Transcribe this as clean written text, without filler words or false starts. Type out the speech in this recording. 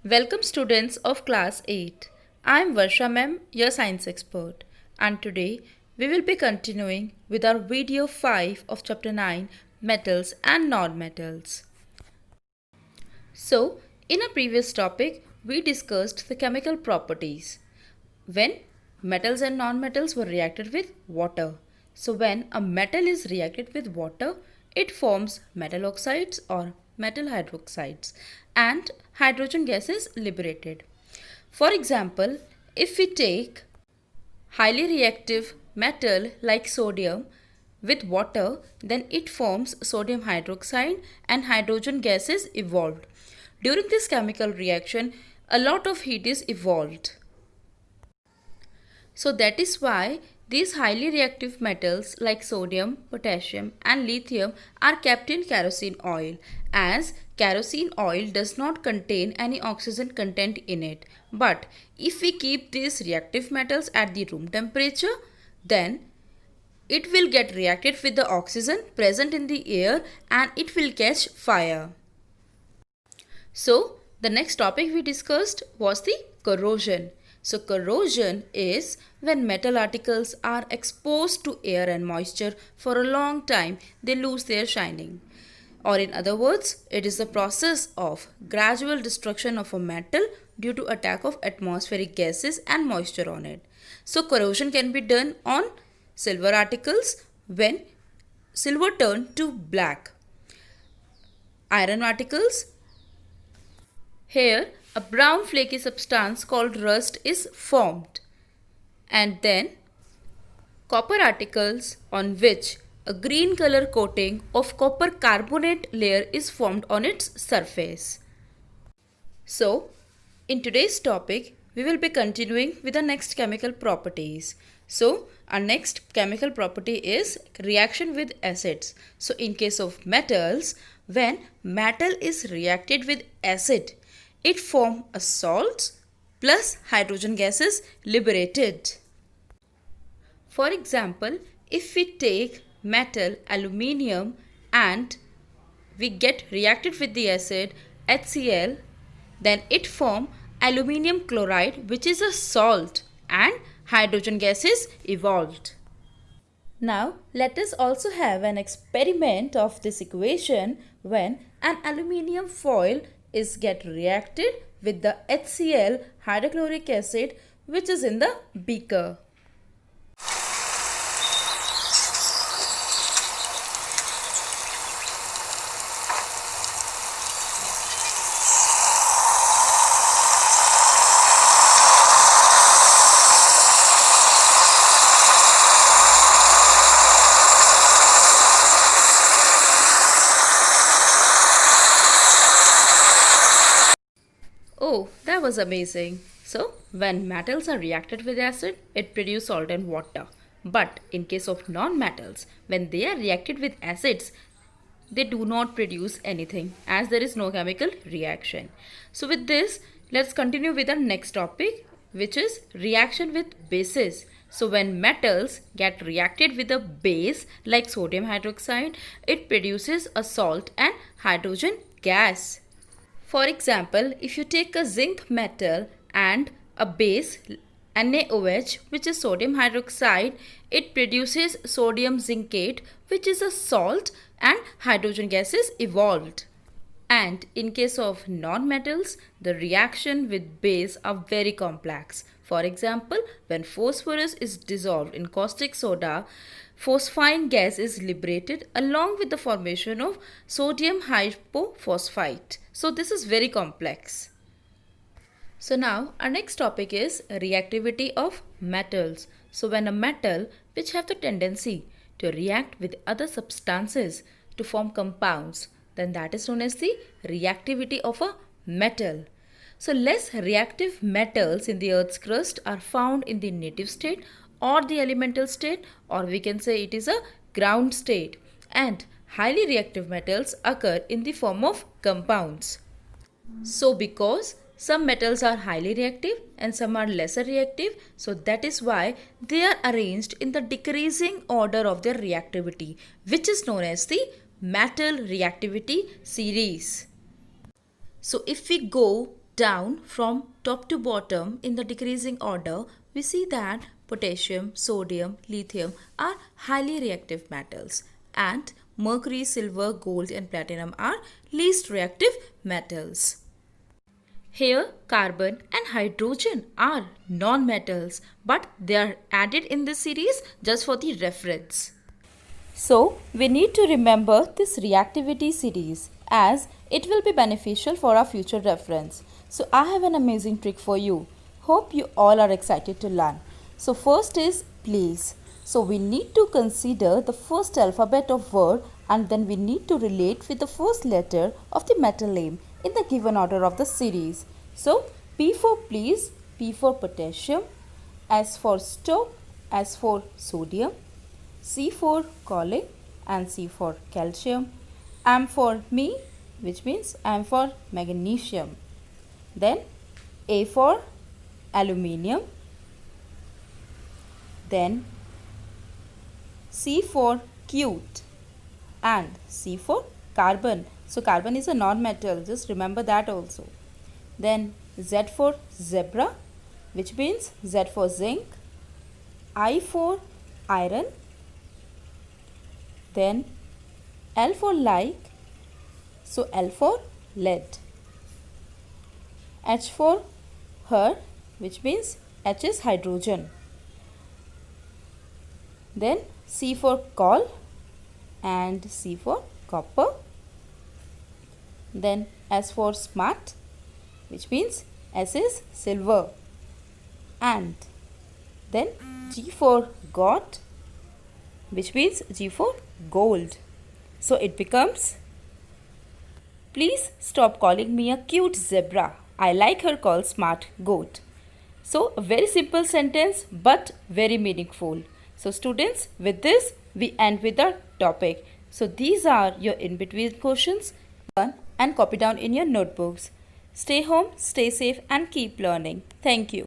Welcome students of class 8. I am Varsha ma'am, your science expert, and today we will be continuing with our video 5 of chapter 9, metals and non-metals. So, in a previous topic, we discussed the chemical properties when metals and non-metals were reacted with water. So, when a metal is reacted with water, it forms metal oxides or metal hydroxides and hydrogen gas is liberated. For example, if we take highly reactive metal like sodium with water, then it forms sodium hydroxide and hydrogen gas is evolved. During this chemical reaction, a lot of heat is evolved. So that is why these highly reactive metals like sodium, potassium and lithium are kept in kerosene oil, as kerosene oil does not contain any oxygen content in it. But if we keep these reactive metals at the room temperature, then it will get reacted with the oxygen present in the air and it will catch fire. So the next topic we discussed was the corrosion. So corrosion is when metal articles are exposed to air and moisture for a long time, they lose their shining. Or in other words, it is the process of gradual destruction of a metal due to attack of atmospheric gases and moisture on it. So corrosion can be done on silver articles when silver turns to black. Iron articles, here a brown flaky substance called rust is formed, and then copper articles on which a green color coating of copper carbonate layer is formed on its surface. So, in today's topic, we will be continuing with the next chemical properties. So, our next chemical property is reaction with acids. So, in case of metals, when metal is reacted with acid, it forms a salt plus hydrogen gas is liberated. For example, if we take metal aluminium and we get reacted with the acid HCl, then it forms aluminium chloride, which is a salt, and hydrogen gas is evolved. Now let us also have an experiment of this equation when an aluminium foil is get reacted with the HCl hydrochloric acid which is in the beaker. Oh, that was amazing. So, when metals are reacted with acid, it produces salt and water. But in case of non-metals, when they are reacted with acids, they do not produce anything as there is no chemical reaction. So with this, let's continue with our next topic, which is reaction with bases. So when metals get reacted with a base like sodium hydroxide, it produces a salt and hydrogen gas. For example, if you take a zinc metal and a base NaOH, which is sodium hydroxide, it produces sodium zincate, which is a salt, and hydrogen gas is evolved. And in case of non-metals, the reaction with base are very complex. For example, when phosphorus is dissolved in caustic soda, phosphine gas is liberated along with the formation of sodium hypophosphite. So this is very complex. So now our next topic is reactivity of metals. So when a metal which have the tendency to react with other substances to form compounds, then that is known as the reactivity of a metal. So less reactive metals in the earth's crust are found in the native state or the elemental state, or we can say it is a ground state, and highly reactive metals occur in the form of compounds. So because some metals are highly reactive and some are lesser reactive, so that is why they are arranged in the decreasing order of their reactivity, which is known as the metal reactivity series. So if we go down from top to bottom in the decreasing order, we see that potassium, sodium, lithium are highly reactive metals, and mercury, silver, gold and platinum are least reactive metals. Here, carbon and hydrogen are non-metals, but they are added in this series just for the reference. So, we need to remember this reactivity series as it will be beneficial for our future reference. So, I have an amazing trick for you. Hope you all are excited to learn. So, first is place. So, we need to consider the first alphabet of word and then we need to relate with the first letter of the metal name in the given order of the series. So, P for please, P for potassium, S for stove, S for sodium, C for calling and C for calcium, M for me, which means M for magnesium. Then A for aluminium. Then C for cute and C for carbon. So carbon is a non-metal, just remember that also. Then Z for zebra, which means Z for zinc. I for iron. Then L for like, so L for lead. H for her, which means H is hydrogen. Then C for coal and C for copper. Then S for smart, which means S is silver. And then G for God, which means G for gold. So it becomes, please stop calling me a cute zebra. I like her called smart goat. So a very simple sentence but very meaningful. So students, with this we end with our topic. So these are your in-between questions and copy down in your notebooks. Stay home, stay safe and keep learning. Thank you.